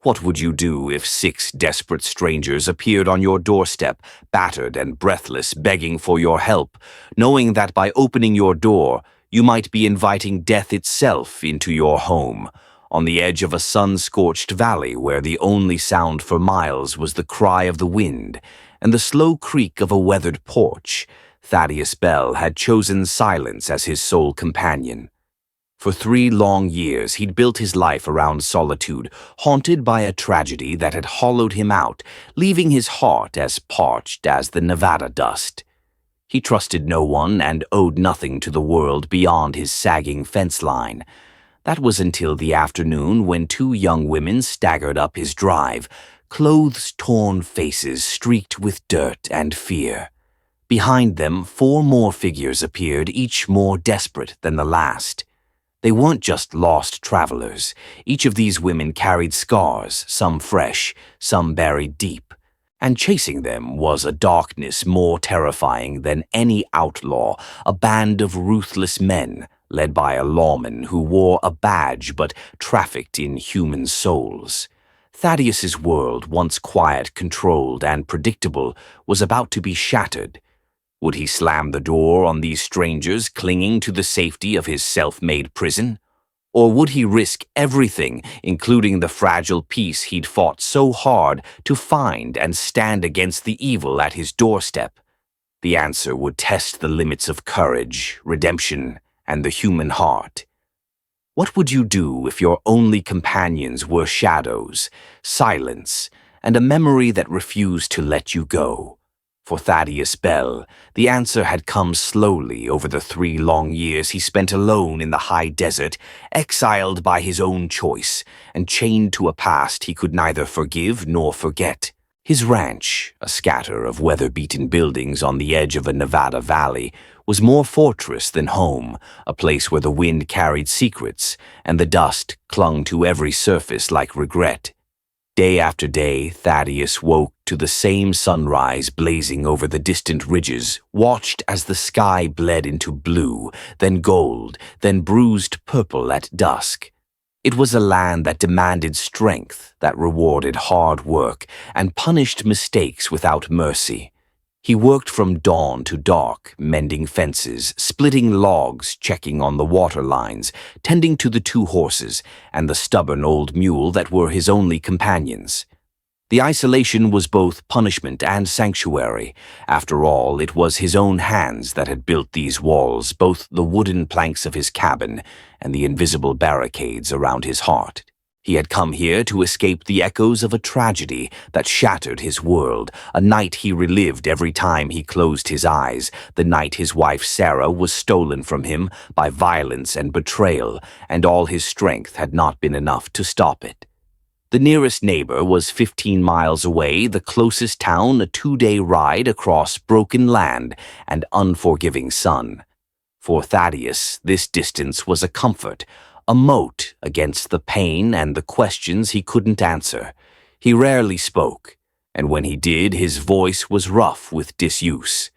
What would you do if 6 desperate strangers appeared on your doorstep, battered and breathless, begging for your help, knowing that by opening your door, you might be inviting death itself into your home, on the edge of a sun-scorched valley where the only sound for miles was the cry of the wind and the slow creak of a weathered porch? Thaddeus Bell had chosen silence as his sole companion. For 3 long years, he'd built his life around solitude, haunted by a tragedy that had hollowed him out, leaving his heart as parched as the Nevada dust. He trusted no one and owed nothing to the world beyond his sagging fence line. That was until the afternoon when 2 young women staggered up his drive, clothes-torn faces streaked with dirt and fear. Behind them, 4 more figures appeared, each more desperate than the last. They weren't just lost travelers. Each of these women carried scars, some fresh, some buried deep. And chasing them was a darkness more terrifying than any outlaw, a band of ruthless men, led by a lawman who wore a badge but trafficked in human souls. Thaddeus's world, once quiet, controlled, and predictable, was about to be shattered. Would he slam the door on these strangers clinging to the safety of his self-made prison? Or would he risk everything, including the fragile peace he'd fought so hard to find and stand against the evil at his doorstep? The answer would test the limits of courage, redemption, and the human heart. What would you do if your only companions were shadows, silence, and a memory that refused to let you go? For Thaddeus Bell, the answer had come slowly over the 3 long years he spent alone in the high desert, exiled by his own choice, and chained to a past he could neither forgive nor forget. His ranch, a scatter of weather-beaten buildings on the edge of a Nevada valley, was more fortress than home, a place where the wind carried secrets, and the dust clung to every surface like regret. Day after day, Thaddeus woke to the same sunrise blazing over the distant ridges, watched as the sky bled into blue, then gold, then bruised purple at dusk. It was a land that demanded strength, that rewarded hard work, and punished mistakes without mercy. He worked from dawn to dark, mending fences, splitting logs, checking on the water lines, tending to the 2 horses and the stubborn old mule that were his only companions. The isolation was both punishment and sanctuary. After all, it was his own hands that had built these walls, both the wooden planks of his cabin and the invisible barricades around his heart. He had come here to escape the echoes of a tragedy that shattered his world, a night he relived every time he closed his eyes, the night his wife Sarah was stolen from him by violence and betrayal, and all his strength had not been enough to stop it. The nearest neighbor was 15 miles away, the closest town a 2-day ride across broken land and unforgiving sun. For Thaddeus, this distance was a comfort, a moat against the pain and the questions he couldn't answer. He rarely spoke, and when he did, his voice was rough with disuse.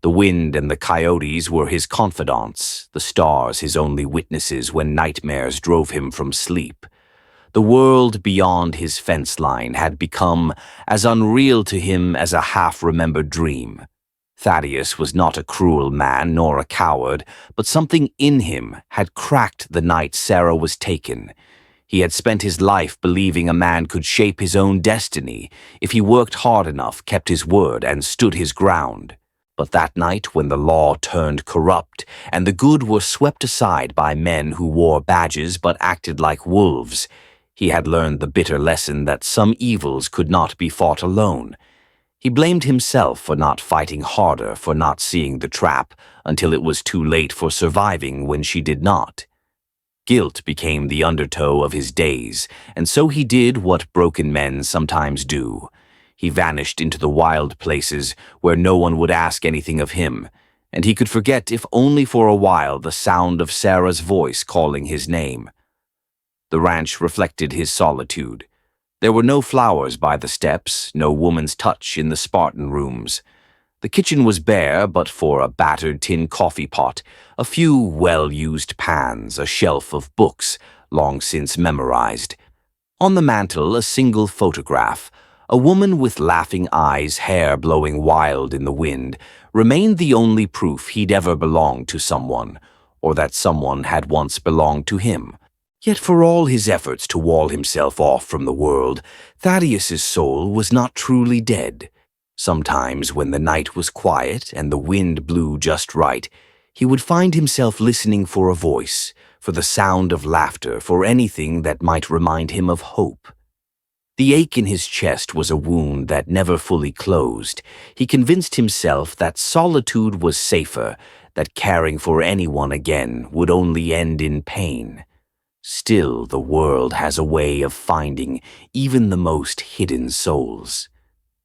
The wind and the coyotes were his confidants, the stars his only witnesses when nightmares drove him from sleep. The world beyond his fence line had become as unreal to him as a half-remembered dream. Thaddeus was not a cruel man nor a coward, but something in him had cracked the night Sarah was taken. He had spent his life believing a man could shape his own destiny if he worked hard enough, kept his word, and stood his ground. But that night, when the law turned corrupt and the good were swept aside by men who wore badges but acted like wolves, he had learned the bitter lesson that some evils could not be fought alone. He blamed himself for not fighting harder, for not seeing the trap, until it was too late for surviving when she did not. Guilt became the undertow of his days, and so he did what broken men sometimes do. He vanished into the wild places where no one would ask anything of him, and he could forget, if only for a while, the sound of Sarah's voice calling his name. The ranch reflected his solitude. There were no flowers by the steps, no woman's touch in the Spartan rooms. The kitchen was bare but for a battered tin coffee pot, a few well-used pans, a shelf of books, long since memorized. On the mantel, a single photograph. A woman with laughing eyes, hair blowing wild in the wind, remained the only proof he'd ever belonged to someone, or that someone had once belonged to him. Yet for all his efforts to wall himself off from the world, Thaddeus's soul was not truly dead. Sometimes when the night was quiet and the wind blew just right, he would find himself listening for a voice, for the sound of laughter, for anything that might remind him of hope. The ache in his chest was a wound that never fully closed. He convinced himself that solitude was safer, that caring for anyone again would only end in pain. Still, the world has a way of finding even the most hidden souls.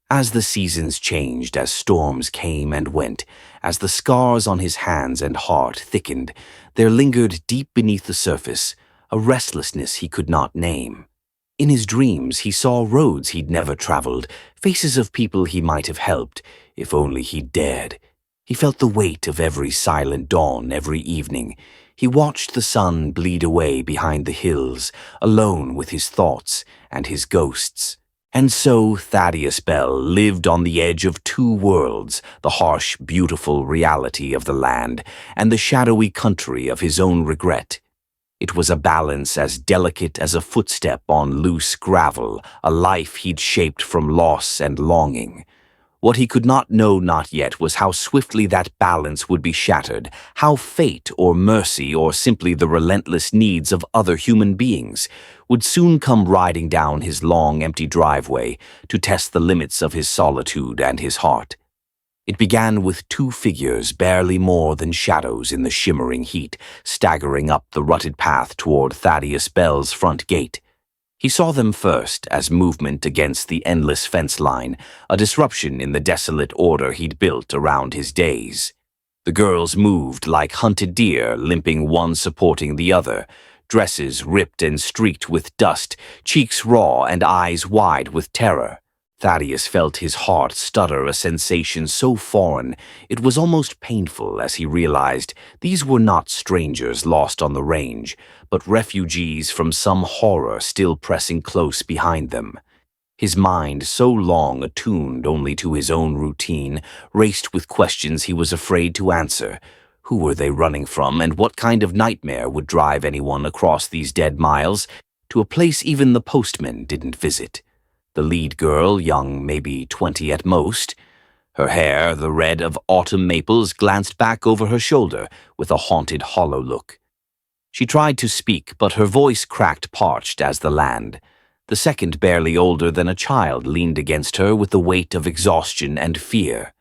As the seasons changed, as storms came and went, as the scars on his hands and heart thickened, there lingered deep beneath the surface a restlessness he could not name. In his dreams, he saw roads he'd never traveled, faces of people he might have helped, if only he'd dared. He felt the weight of every silent dawn every evening. He watched the sun bleed away behind the hills, alone with his thoughts and his ghosts. And so Thaddeus Bell lived on the edge of two worlds, the harsh, beautiful reality of the land and the shadowy country of his own regret. It was a balance as delicate as a footstep on loose gravel, a life he'd shaped from loss and longing. What he could not know not yet was how swiftly that balance would be shattered, how fate or mercy or simply the relentless needs of other human beings would soon come riding down his long, empty driveway to test the limits of his solitude and his heart. It began with two figures barely more than shadows in the shimmering heat, staggering up the rutted path toward Thaddeus Bell's front gate. He saw them first as movement against the endless fence line, a disruption in the desolate order he'd built around his days. The girls moved like hunted deer, limping one supporting the other, dresses ripped and streaked with dust, cheeks raw and eyes wide with terror. Thaddeus felt his heart stutter, a sensation so foreign it was almost painful as he realized these were not strangers lost on the range, but refugees from some horror still pressing close behind them. His mind, so long attuned only to his own routine, raced with questions he was afraid to answer. Who were they running from, and what kind of nightmare would drive anyone across these dead miles to a place even the postman didn't visit? The lead girl, young, maybe 20 at most. Her hair, the red of autumn maples, glanced back over her shoulder with a haunted, hollow look. She tried to speak, but her voice cracked parched as the land. The second, barely older than a child, leaned against her with the weight of exhaustion and fear.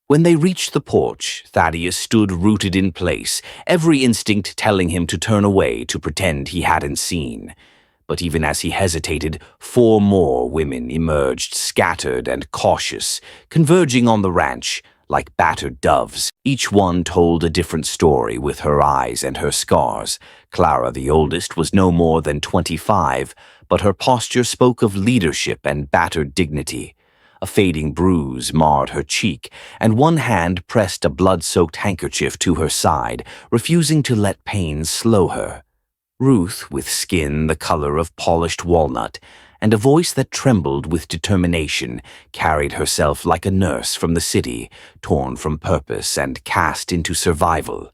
When they reached the porch, Thaddeus stood rooted in place, every instinct telling him to turn away, to pretend he hadn't seen. But even as he hesitated, 4 more women emerged, scattered and cautious, converging on the ranch like battered doves. Each one told a different story with her eyes and her scars. Clara, the oldest, was no more than 25, but her posture spoke of leadership and battered dignity. A fading bruise marred her cheek, and one hand pressed a blood-soaked handkerchief to her side, refusing to let pain slow her. Ruth, with skin the color of polished walnut, and a voice that trembled with determination, carried herself like a nurse from the city, torn from purpose and cast into survival.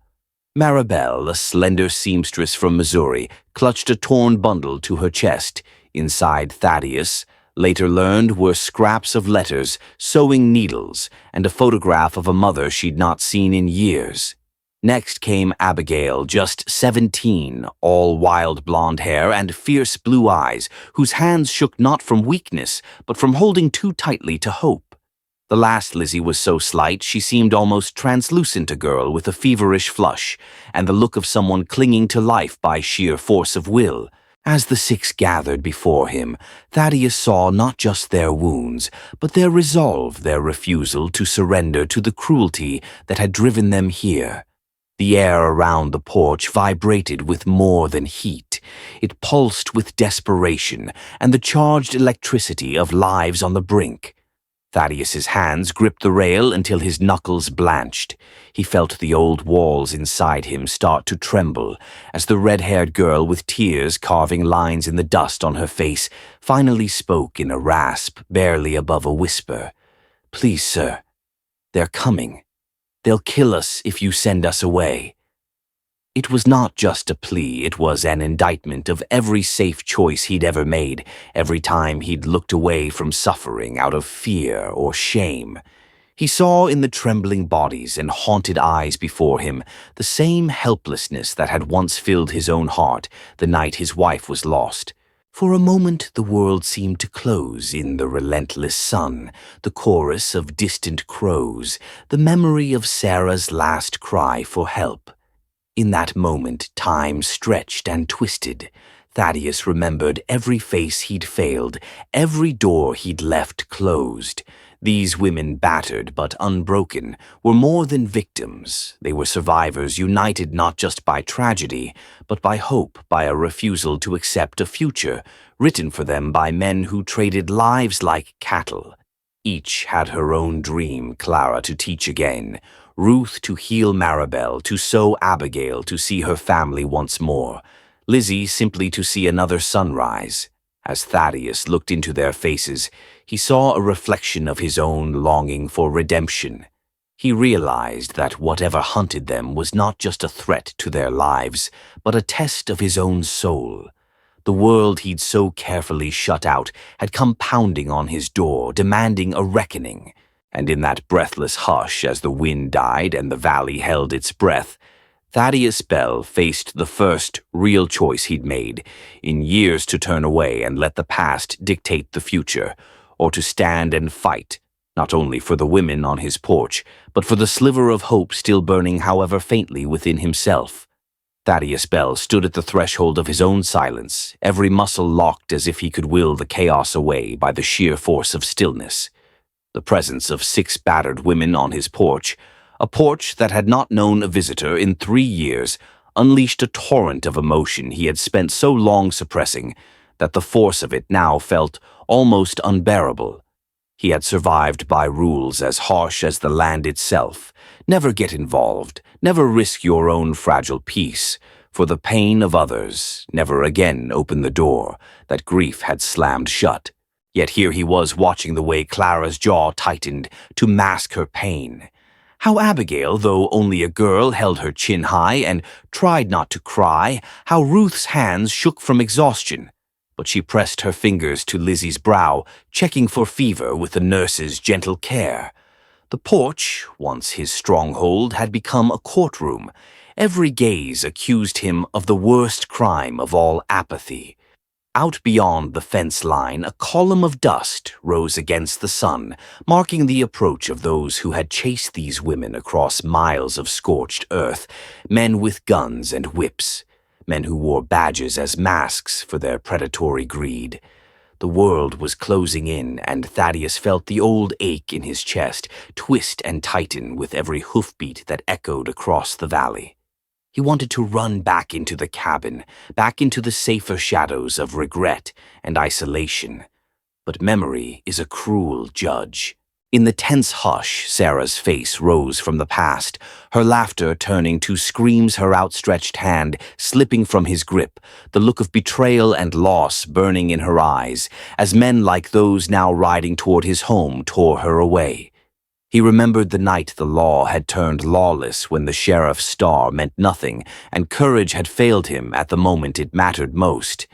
Maribel, a slender seamstress from Missouri, clutched a torn bundle to her chest. Inside Thaddeus, later learned, were scraps of letters, sewing needles, and a photograph of a mother she'd not seen in years. Next came Abigail, just 17, all wild blonde hair and fierce blue eyes, whose hands shook not from weakness, but from holding too tightly to hope. The last Lizzie was so slight she seemed almost translucent, a girl with a feverish flush, and the look of someone clinging to life by sheer force of will. As the 6 gathered before him, Thaddeus saw not just their wounds, but their resolve, their refusal to surrender to the cruelty that had driven them here. The air around the porch vibrated with more than heat. It pulsed with desperation and the charged electricity of lives on the brink. Thaddeus's hands gripped the rail until his knuckles blanched. He felt the old walls inside him start to tremble as the red-haired girl with tears carving lines in the dust on her face finally spoke in a rasp barely above a whisper. "Please, sir, they're coming. They'll kill us if you send us away." It was not just a plea, it was an indictment of every safe choice he'd ever made, every time he'd looked away from suffering out of fear or shame. He saw in the trembling bodies and haunted eyes before him the same helplessness that had once filled his own heart the night his wife was lost. For a moment the world seemed to close in the relentless sun, the chorus of distant crows, the memory of Sarah's last cry for help. In that moment, time stretched and twisted. Thaddeus remembered every face he'd failed, every door he'd left closed. These women, battered but unbroken, were more than victims. They were survivors united not just by tragedy, but by hope, by a refusal to accept a future, written for them by men who traded lives like cattle. Each had her own dream, Clara to teach again, Ruth to heal Maribel, to sew Abigail to see her family once more, Lizzie simply to see another sunrise. As Thaddeus looked into their faces, he saw a reflection of his own longing for redemption. He realized that whatever hunted them was not just a threat to their lives, but a test of his own soul. The world he'd so carefully shut out had come pounding on his door, demanding a reckoning. And in that breathless hush as the wind died and the valley held its breath, Thaddeus Bell faced the first real choice he'd made in years, to turn away and let the past dictate the future, or to stand and fight, not only for the women on his porch, but for the sliver of hope still burning however faintly within himself. Thaddeus Bell stood at the threshold of his own silence, every muscle locked as if he could will the chaos away by the sheer force of stillness. The presence of 6 battered women on his porch, a porch that had not known a visitor in 3 years, unleashed a torrent of emotion he had spent so long suppressing that the force of it now felt almost unbearable. He had survived by rules as harsh as the land itself. Never get involved, never risk your own fragile peace, for the pain of others, never again open the door that grief had slammed shut. Yet here he was watching the way Clara's jaw tightened to mask her pain. How Abigail, though only a girl, held her chin high and tried not to cry. How Ruth's hands shook from exhaustion, but she pressed her fingers to Lizzie's brow, checking for fever with the nurse's gentle care. The porch, once his stronghold, had become a courtroom. Every gaze accused him of the worst crime of all, apathy. Out beyond the fence line, a column of dust rose against the sun, marking the approach of those who had chased these women across miles of scorched earth, men with guns and whips, men who wore badges as masks for their predatory greed. The world was closing in, and Thaddeus felt the old ache in his chest twist and tighten with every hoofbeat that echoed across the valley. He wanted to run back into the cabin, back into the safer shadows of regret and isolation. But memory is a cruel judge. In the tense hush, Sarah's face rose from the past, her laughter turning to screams, her outstretched hand slipping from his grip, the look of betrayal and loss burning in her eyes, as men like those now riding toward his home tore her away. He remembered the night the law had turned lawless, when the sheriff's star meant nothing and courage had failed him at the moment it mattered most.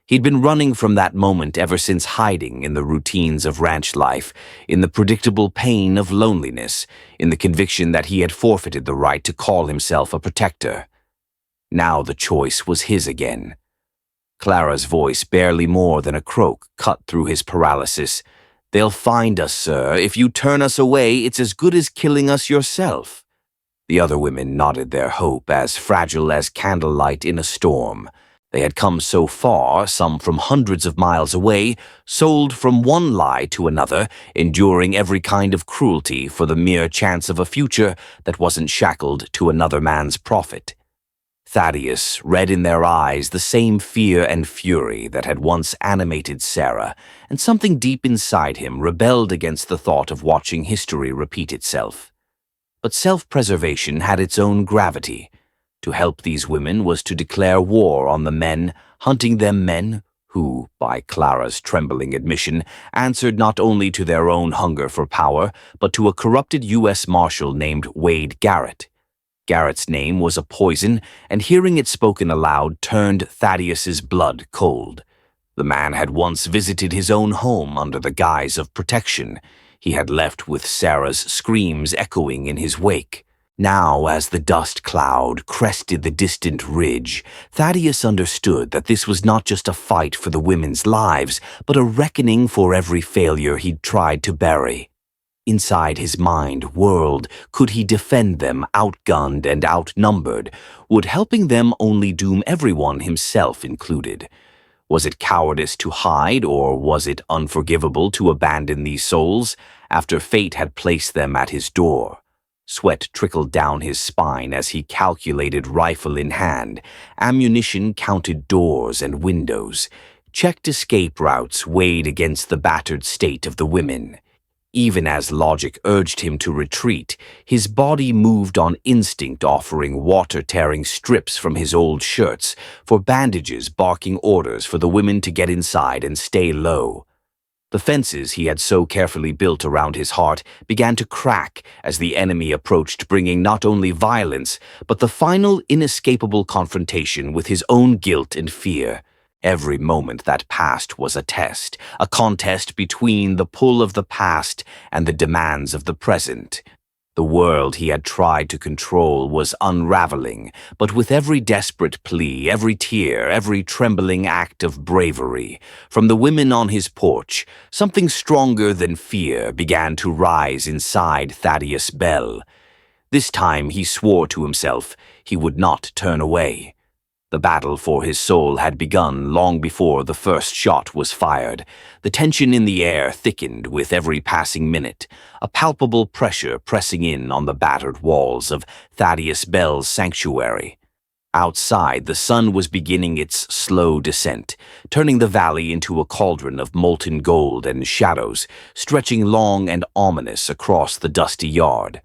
He'd been running from that moment ever since, hiding in the routines of ranch life, in the predictable pain of loneliness, in the conviction that he had forfeited the right to call himself a protector. Now the choice was his again. Clara's voice, barely more than a croak, cut through his paralysis. "They'll find us, sir. If you turn us away, it's as good as killing us yourself." The other women nodded their hope, as fragile as candlelight in a storm. They had come so far, some from hundreds of miles away, sold from one lie to another, enduring every kind of cruelty for the mere chance of a future that wasn't shackled to another man's profit. Thaddeus read in their eyes the same fear and fury that had once animated Sarah, and something deep inside him rebelled against the thought of watching history repeat itself. But self-preservation had its own gravity. To help these women was to declare war on the men, hunting them men who, by Clara's trembling admission, answered not only to their own hunger for power, but to a corrupted U.S. Marshal named Wade Garrett. Garrett's name was a poison, and hearing it spoken aloud turned Thaddeus's blood cold. The man had once visited his own home under the guise of protection. He had left with Sarah's screams echoing in his wake. Now, as the dust cloud crested the distant ridge, Thaddeus understood that this was not just a fight for the women's lives, but a reckoning for every failure he'd tried to bury. Inside his mind whirled, could he defend them, outgunned and outnumbered? Would helping them only doom everyone, himself included? Was it cowardice to hide, or was it unforgivable to abandon these souls after fate had placed them at his door? Sweat trickled down his spine as he calculated, rifle in hand. Ammunition counted doors and windows. Checked escape routes weighed against the battered state of the women. Even as logic urged him to retreat, his body moved on instinct, offering water-tearing strips from his old shirts, for bandages barking orders for the women to get inside and stay low. The fences he had so carefully built around his heart began to crack as the enemy approached, bringing not only violence, but the final inescapable confrontation with his own guilt and fear. Every moment that passed was a test, a contest between the pull of the past and the demands of the present. The world he had tried to control was unraveling, but with every desperate plea, every tear, every trembling act of bravery, from the women on his porch, something stronger than fear began to rise inside Thaddeus Bell. This time he swore to himself he would not turn away. The battle for his soul had begun long before the first shot was fired. The tension in the air thickened with every passing minute, a palpable pressure pressing in on the battered walls of Thaddeus Bell's sanctuary. Outside, the sun was beginning its slow descent, turning the valley into a cauldron of molten gold and shadows, stretching long and ominous across the dusty yard.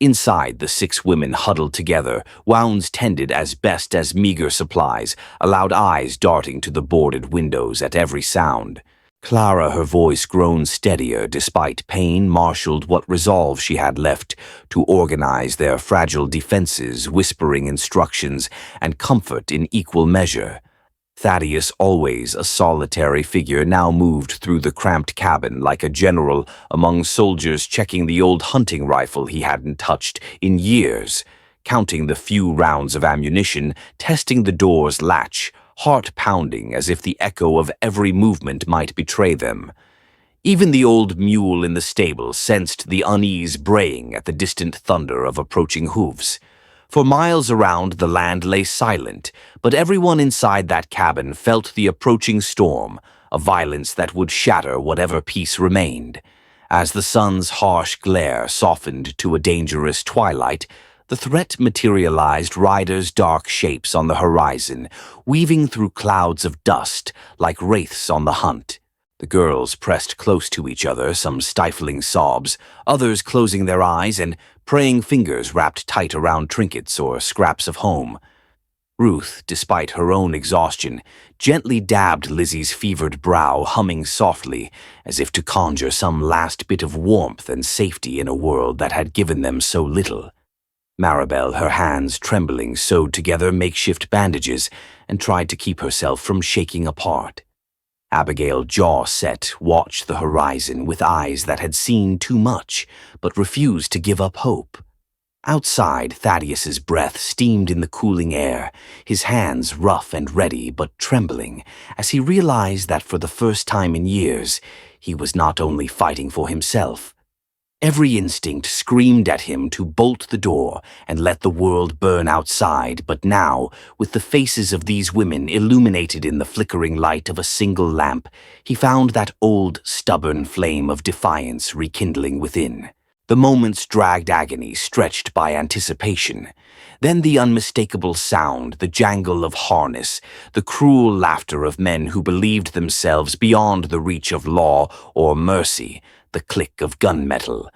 Inside, the 6 women huddled together, wounds tended as best as meager supplies, allowed eyes darting to the boarded windows at every sound. Clara, her voice grown steadier despite pain, marshaled what resolve she had left to organize their fragile defenses, whispering instructions and comfort in equal measure. Thaddeus, always a solitary figure, now moved through the cramped cabin like a general among soldiers, checking the old hunting rifle he hadn't touched in years, counting the few rounds of ammunition, testing the door's latch, heart pounding as if the echo of every movement might betray them. Even the old mule in the stable sensed the unease braying at the distant thunder of approaching hooves. For miles around, the land lay silent, but everyone inside that cabin felt the approaching storm, a violence that would shatter whatever peace remained. As the sun's harsh glare softened to a dangerous twilight, the threat materialized, riders' dark shapes on the horizon, weaving through clouds of dust like wraiths on the hunt. The girls pressed close to each other, some stifling sobs, others closing their eyes and praying fingers wrapped tight around trinkets or scraps of home. Ruth, despite her own exhaustion, gently dabbed Lizzie's fevered brow, humming softly, as if to conjure some last bit of warmth and safety in a world that had given them so little. Maribel, her hands trembling, sewed together makeshift bandages and tried to keep herself from shaking apart. Abigail, jaw set, watched the horizon with eyes that had seen too much, but refused to give up hope. Outside, Thaddeus's breath steamed in the cooling air, his hands rough and ready but trembling, as he realized that for the first time in years, he was not only fighting for himself. Every instinct screamed at him to bolt the door and let the world burn outside, but now, with the faces of these women illuminated in the flickering light of a single lamp, he found that old, stubborn flame of defiance rekindling within. The moments dragged agony stretched by anticipation. Then the unmistakable sound, the jangle of harness, the cruel laughter of men who believed themselves beyond the reach of law or mercy, the click of gunmetal.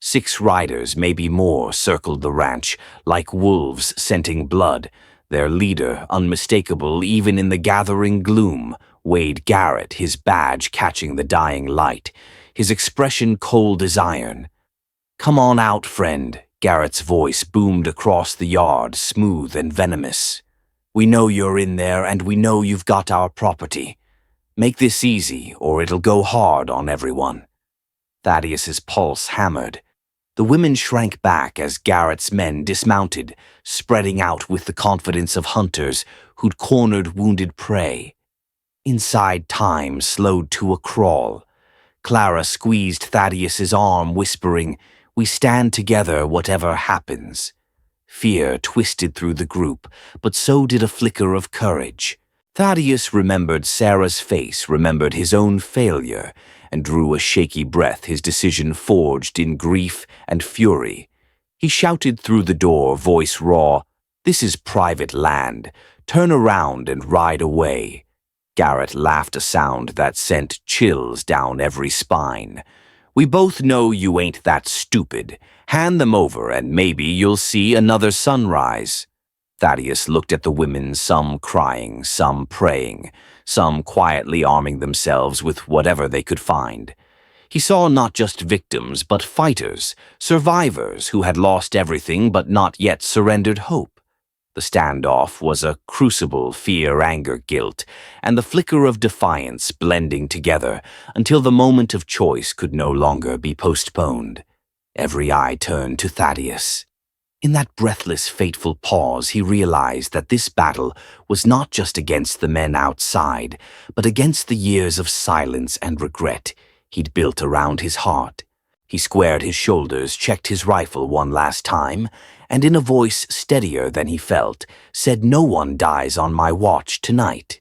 6 riders, maybe more, circled the ranch, like wolves scenting blood. Their leader, unmistakable even in the gathering gloom, Wade Garrett, his badge catching the dying light, his expression cold as iron. "Come on out, friend," Garrett's voice boomed across the yard, smooth and venomous. "We know you're in there, and we know you've got our property. Make this easy, or it'll go hard on everyone." Thaddeus's pulse hammered. The women shrank back as Garrett's men dismounted, spreading out with the confidence of hunters who'd cornered wounded prey. Inside, time slowed to a crawl. Clara squeezed Thaddeus's arm, whispering, "We stand together whatever happens." Fear twisted through the group, but so did a flicker of courage. Thaddeus remembered Sarah's face, remembered his own failure, and drew a shaky breath, his decision forged in grief and fury. He shouted through the door, voice raw, "This is private land. Turn around and ride away." Garrett laughed, a sound that sent chills down every spine. "We both know you ain't that stupid. Hand them over and maybe you'll see another sunrise." Thaddeus looked at the women, some crying, some praying, some quietly arming themselves with whatever they could find. He saw not just victims, but fighters, survivors who had lost everything but not yet surrendered hope. The standoff was a crucible, fear, anger, guilt, and the flicker of defiance blending together until the moment of choice could no longer be postponed. Every eye turned to Thaddeus. In that breathless, fateful pause, he realized that this battle was not just against the men outside, but against the years of silence and regret he'd built around his heart. He squared his shoulders, checked his rifle one last time, and in a voice steadier than he felt, said, "No one dies on my watch tonight."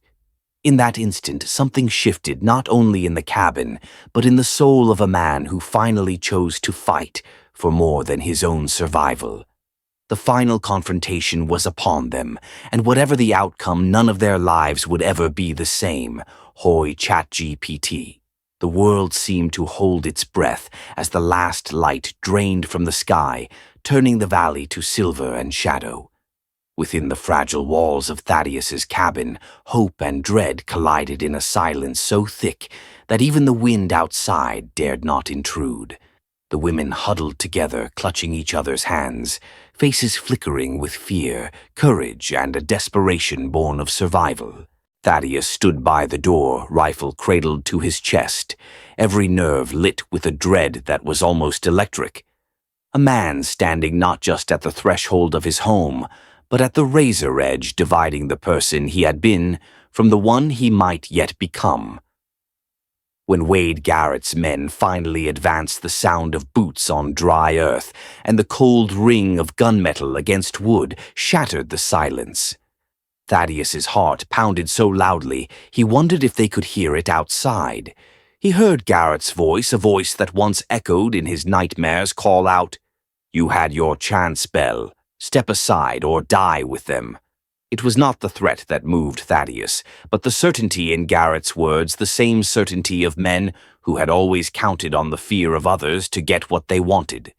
In that instant, something shifted not only in the cabin, but in the soul of a man who finally chose to fight for more than his own survival. The final confrontation was upon them, and whatever the outcome, none of their lives would ever be the same. Hoy ChatGPT. The world seemed to hold its breath as the last light drained from the sky, turning the valley to silver and shadow. Within the fragile walls of Thaddeus's cabin, hope and dread collided in a silence so thick that even the wind outside dared not intrude. The women huddled together, clutching each other's hands, faces flickering with fear, courage, and a desperation born of survival. Thaddeus stood by the door, rifle cradled to his chest, every nerve lit with a dread that was almost electric. A man standing not just at the threshold of his home, but at the razor edge dividing the person he had been from the one he might yet become. When Wade Garrett's men finally advanced, the sound of boots on dry earth and the cold ring of gunmetal against wood shattered the silence. Thaddeus's heart pounded so loudly he wondered if they could hear it outside. He heard Garrett's voice, a voice that once echoed in his nightmares, call out, "You had your chance, Belle. Step aside or die with them." It was not the threat that moved Thaddeus, but the certainty in Garrett's words, the same certainty of men who had always counted on the fear of others to get what they wanted.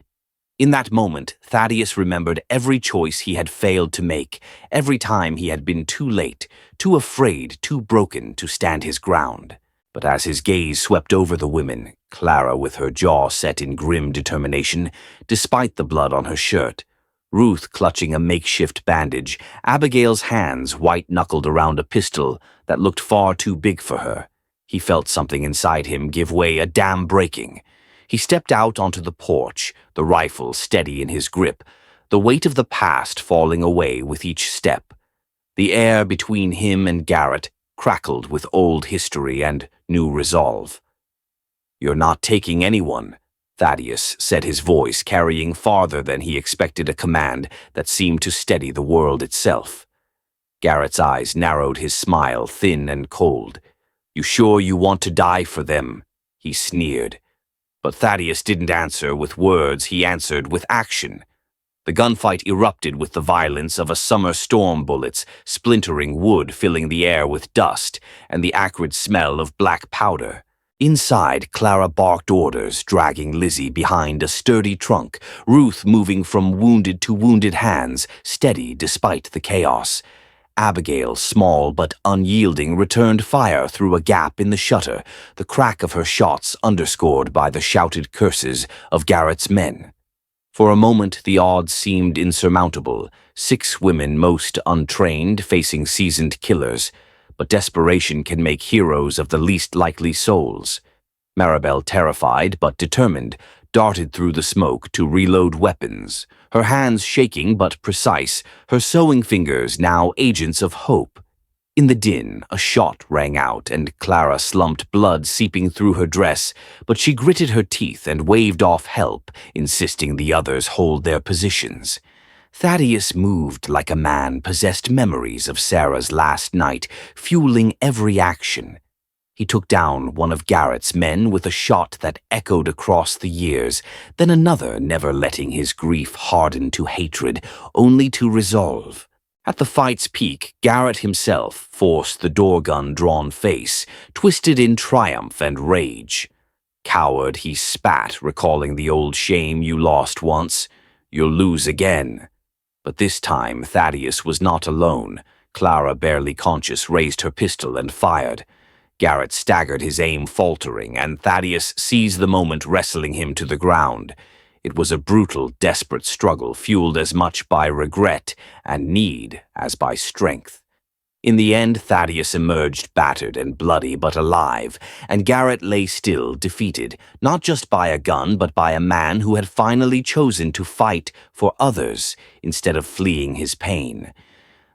In that moment, Thaddeus remembered every choice he had failed to make, every time he had been too late, too afraid, too broken to stand his ground. But as his gaze swept over the women, Clara with her jaw set in grim determination, despite the blood on her shirt, Ruth clutching a makeshift bandage, Abigail's hands white-knuckled around a pistol that looked far too big for her, he felt something inside him give way, a dam breaking. He stepped out onto the porch, the rifle steady in his grip, the weight of the past falling away with each step. The air between him and Garrett crackled with old history and new resolve. "You're not taking anyone," Thaddeus said, his voice carrying farther than he expected, a command that seemed to steady the world itself. Garrett's eyes narrowed, his smile thin and cold. "You sure you want to die for them?" he sneered. But Thaddeus didn't answer with words, he answered with action. The gunfight erupted with the violence of a summer storm, bullets splintering wood, filling the air with dust, and the acrid smell of black powder. Inside, Clara barked orders, dragging Lizzie behind a sturdy trunk, Ruth moving from wounded to wounded hands, steady despite the chaos. Abigail, small but unyielding, returned fire through a gap in the shutter, the crack of her shots underscored by the shouted curses of Garrett's men. For a moment, the odds seemed insurmountable, 6 women, most untrained, facing seasoned killers. But desperation can make heroes of the least likely souls. Maribel, terrified but determined, darted through the smoke to reload weapons, her hands shaking but precise, her sewing fingers now agents of hope. In the din, a shot rang out and Clara slumped, blood seeping through her dress, but she gritted her teeth and waved off help, insisting the others hold their positions. Thaddeus moved like a man possessed, memories of Sarah's last night fueling every action. He took down one of Garrett's men with a shot that echoed across the years, then another, never letting his grief harden to hatred, only to resolve. At the fight's peak, Garrett himself forced the door-gun-drawn face, twisted in triumph and rage. "Coward," he spat, recalling the old shame. "You lost once. You'll lose again." But this time Thaddeus was not alone. Clara, barely conscious, raised her pistol and fired. Garrett staggered, his aim faltering, and Thaddeus seized the moment, wrestling him to the ground. It was a brutal, desperate struggle, fueled as much by regret and need as by strength. In the end, Thaddeus emerged battered and bloody but alive, and Garrett lay still, defeated, not just by a gun but by a man who had finally chosen to fight for others instead of fleeing his pain.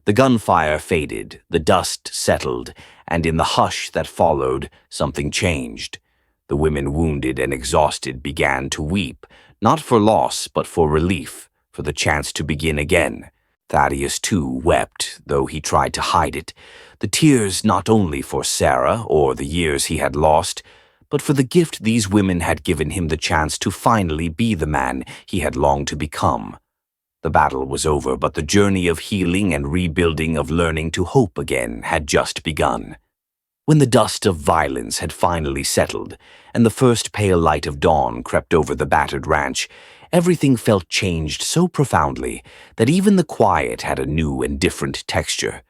The gunfire faded, the dust settled, and in the hush that followed, something changed. The women, wounded and exhausted, began to weep, not for loss but for relief, for the chance to begin again. Thaddeus, too, wept, though he tried to hide it. The tears not only for Sarah or the years he had lost, but for the gift these women had given him, the chance to finally be the man he had longed to become. The battle was over, but the journey of healing and rebuilding, of learning to hope again, had just begun. When the dust of violence had finally settled, and the first pale light of dawn crept over the battered ranch, everything felt changed so profoundly that even the quiet had a new and different texture.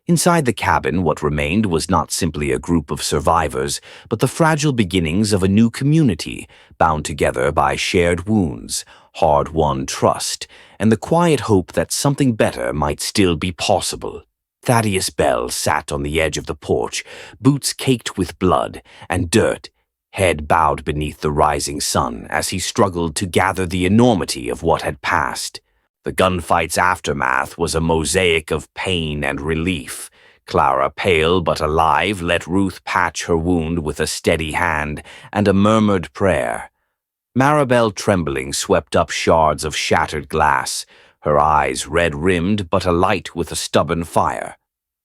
Inside the cabin, what remained was not simply a group of survivors, but the fragile beginnings of a new community, bound together by shared wounds, hard-won trust, and the quiet hope that something better might still be possible. Thaddeus Bell sat on the edge of the porch, boots caked with blood and dirt, head bowed beneath the rising sun as he struggled to gather the enormity of what had passed. The gunfight's aftermath was a mosaic of pain and relief. Clara, pale but alive, let Ruth patch her wound with a steady hand and a murmured prayer. Maribel, trembling, swept up shards of shattered glass, her eyes red-rimmed but alight with a stubborn fire.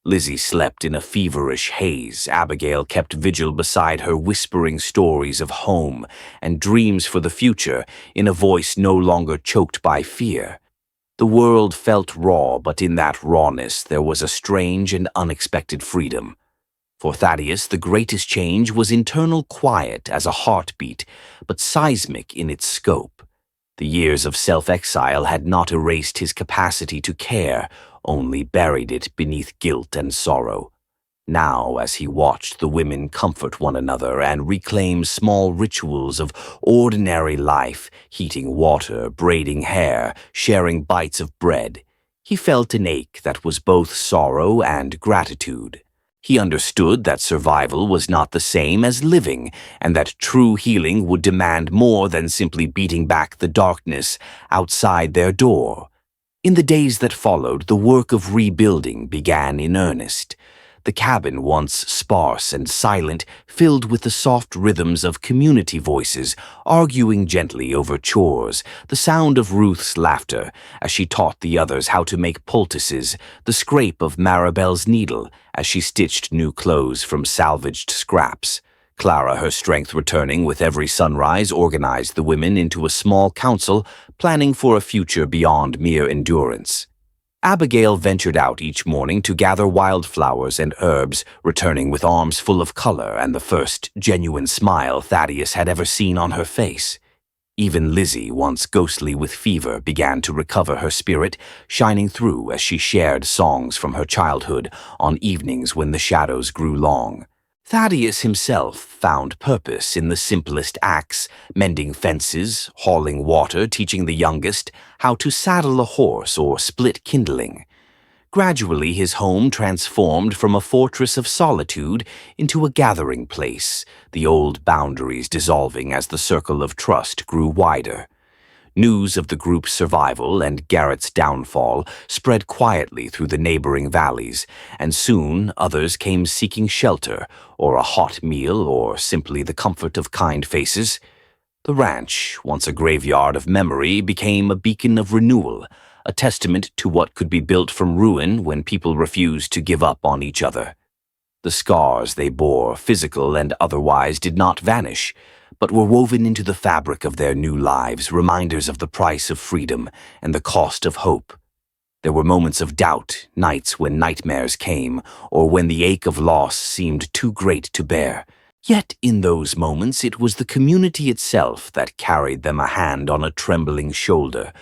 Lizzie slept in a feverish haze. Abigail kept vigil beside her, whispering stories of home and dreams for the future in a voice no longer choked by fear. The world felt raw, but in that rawness there was a strange and unexpected freedom. For Thaddeus, the greatest change was internal, quiet as a heartbeat, but seismic in its scope. The years of self-exile had not erased his capacity to care, only buried it beneath guilt and sorrow. Now, as he watched the women comfort one another and reclaim small rituals of ordinary life, heating water, braiding hair, sharing bites of bread, he felt an ache that was both sorrow and gratitude. He understood that survival was not the same as living, and that true healing would demand more than simply beating back the darkness outside their door. In the days that followed, the work of rebuilding began in earnest. The cabin, once sparse and silent, filled with the soft rhythms of community voices, arguing gently over chores, the sound of Ruth's laughter as she taught the others how to make poultices, the scrape of Maribel's needle as she stitched new clothes from salvaged scraps. Clara, her strength returning with every sunrise, organized the women into a small council, planning for a future beyond mere endurance. Abigail ventured out each morning to gather wildflowers and herbs, returning with arms full of color and the first genuine smile Thaddeus had ever seen on her face. Even Lizzie, once ghostly with fever, began to recover her spirit, shining through as she shared songs from her childhood on evenings when the shadows grew long. Thaddeus himself found purpose in the simplest acts, mending fences, hauling water, teaching the youngest how to saddle a horse or split kindling. Gradually, his home transformed from a fortress of solitude into a gathering place, the old boundaries dissolving as the circle of trust grew wider. News of the group's survival and Garrett's downfall spread quietly through the neighboring valleys, and soon others came seeking shelter, or a hot meal, or simply the comfort of kind faces. The ranch, once a graveyard of memory, became a beacon of renewal, a testament to what could be built from ruin when people refused to give up on each other. The scars they bore, physical and otherwise, did not vanish, but were woven into the fabric of their new lives, reminders of the price of freedom and the cost of hope. There were moments of doubt, nights when nightmares came, or when the ache of loss seemed too great to bear. Yet in those moments it was the community itself that carried them, a hand on a trembling shoulder,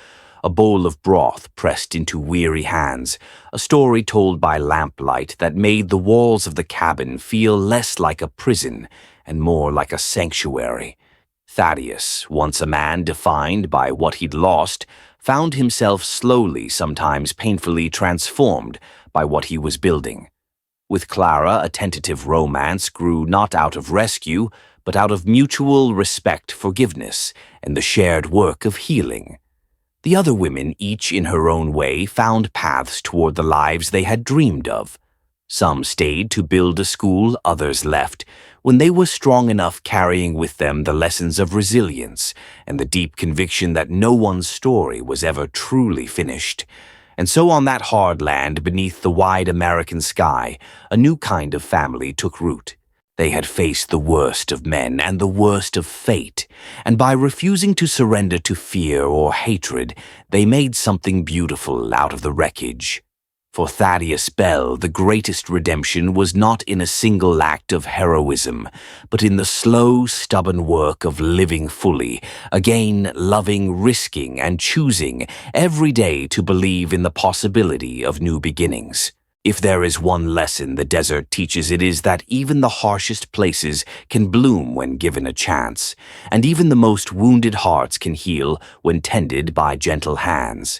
a bowl of broth pressed into weary hands, a story told by lamplight that made the walls of the cabin feel less like a prison and more like a sanctuary. Thaddeus, once a man defined by what he'd lost, found himself slowly, sometimes painfully transformed by what he was building. With Clara, a tentative romance grew not out of rescue, but out of mutual respect, forgiveness, and the shared work of healing. The other women, each in her own way, found paths toward the lives they had dreamed of. Some stayed to build a school, others left, when they were strong enough, carrying with them the lessons of resilience and the deep conviction that no one's story was ever truly finished. And so on that hard land beneath the wide American sky, a new kind of family took root. They had faced the worst of men and the worst of fate, and by refusing to surrender to fear or hatred, they made something beautiful out of the wreckage. For Thaddeus Bell, the greatest redemption was not in a single act of heroism, but in the slow, stubborn work of living fully, again loving, risking, and choosing every day to believe in the possibility of new beginnings. If there is one lesson the desert teaches, it is that even the harshest places can bloom when given a chance, and even the most wounded hearts can heal when tended by gentle hands.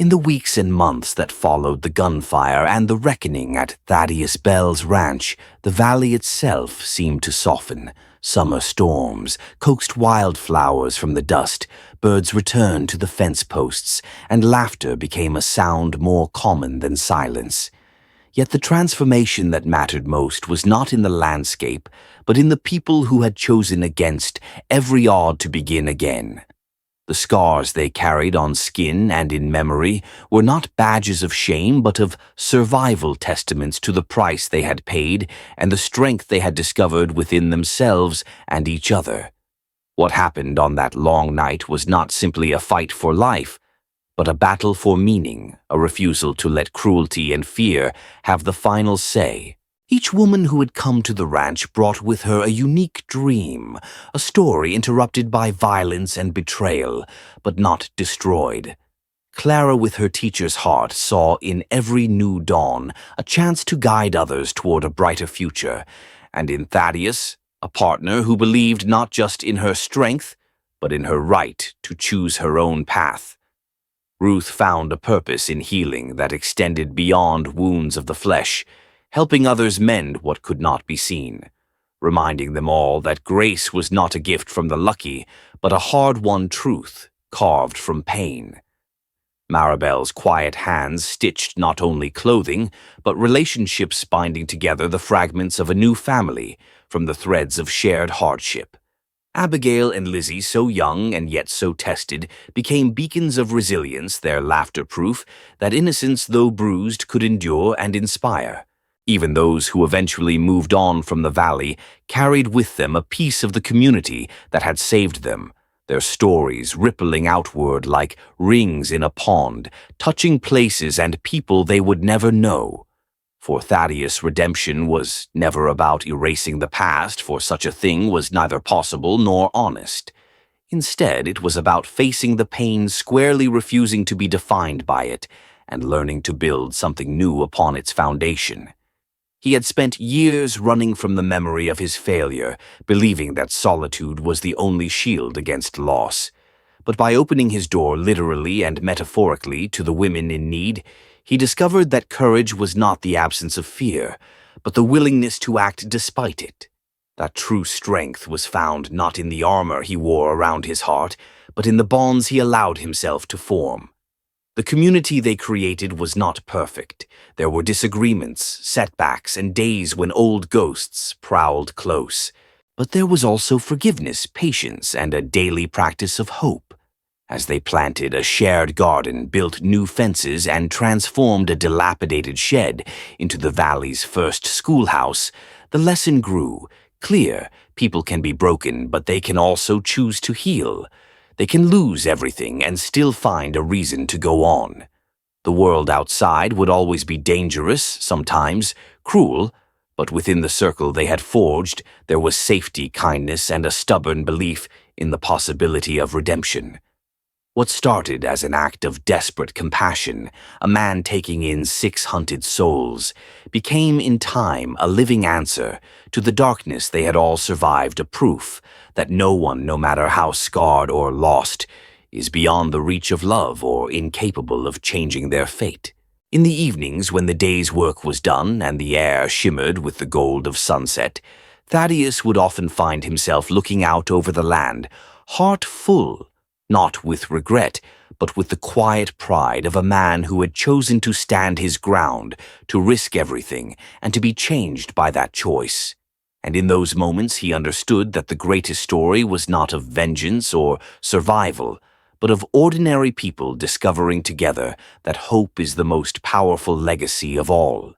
In the weeks and months that followed the gunfire and the reckoning at Thaddeus Bell's ranch, the valley itself seemed to soften. Summer storms coaxed wildflowers from the dust, birds returned to the fence posts, and laughter became a sound more common than silence. Yet the transformation that mattered most was not in the landscape, but in the people who had chosen against every odd to begin again. The scars they carried on skin and in memory were not badges of shame, but of survival, testaments to the price they had paid and the strength they had discovered within themselves and each other. What happened on that long night was not simply a fight for life, but a battle for meaning, a refusal to let cruelty and fear have the final say. Each woman who had come to the ranch brought with her a unique dream, a story interrupted by violence and betrayal, but not destroyed. Clara, with her teacher's heart, saw in every new dawn a chance to guide others toward a brighter future, and in Thaddeus, a partner who believed not just in her strength, but in her right to choose her own path. Ruth found a purpose in healing that extended beyond wounds of the flesh, helping others mend what could not be seen, reminding them all that grace was not a gift from the lucky, but a hard-won truth carved from pain. Maribel's quiet hands stitched not only clothing, but relationships, binding together the fragments of a new family from the threads of shared hardship. Abigail and Lizzie, so young and yet so tested, became beacons of resilience, their laughter proof that innocence, though bruised, could endure and inspire. Even those who eventually moved on from the valley carried with them a piece of the community that had saved them, their stories rippling outward like rings in a pond, touching places and people they would never know. For Thaddeus, redemption was never about erasing the past, for such a thing was neither possible nor honest. Instead, it was about facing the pain squarely, refusing to be defined by it, and learning to build something new upon its foundation. He had spent years running from the memory of his failure, believing that solitude was the only shield against loss. But by opening his door literally and metaphorically to the women in need, he discovered that courage was not the absence of fear, but the willingness to act despite it. That true strength was found not in the armor he wore around his heart, but in the bonds he allowed himself to form. The community they created was not perfect. There were disagreements, setbacks, and days when old ghosts prowled close. But there was also forgiveness, patience, and a daily practice of hope. As they planted a shared garden, built new fences, and transformed a dilapidated shed into the valley's first schoolhouse, the lesson grew. Clear, people can be broken, but they can also choose to heal. They can lose everything and still find a reason to go on. The world outside would always be dangerous, sometimes cruel, but within the circle they had forged, there was safety, kindness, and a stubborn belief in the possibility of redemption. What started as an act of desperate compassion, a man taking in 6 hunted souls, became in time a living answer to the darkness they had all survived, a proof that no one, no matter how scarred or lost, is beyond the reach of love or incapable of changing their fate. In the evenings, when the day's work was done and the air shimmered with the gold of sunset, Thaddeus would often find himself looking out over the land, heart full, not with regret, but with the quiet pride of a man who had chosen to stand his ground, to risk everything, and to be changed by that choice. And in those moments he understood that the greatest story was not of vengeance or survival, but of ordinary people discovering together that hope is the most powerful legacy of all.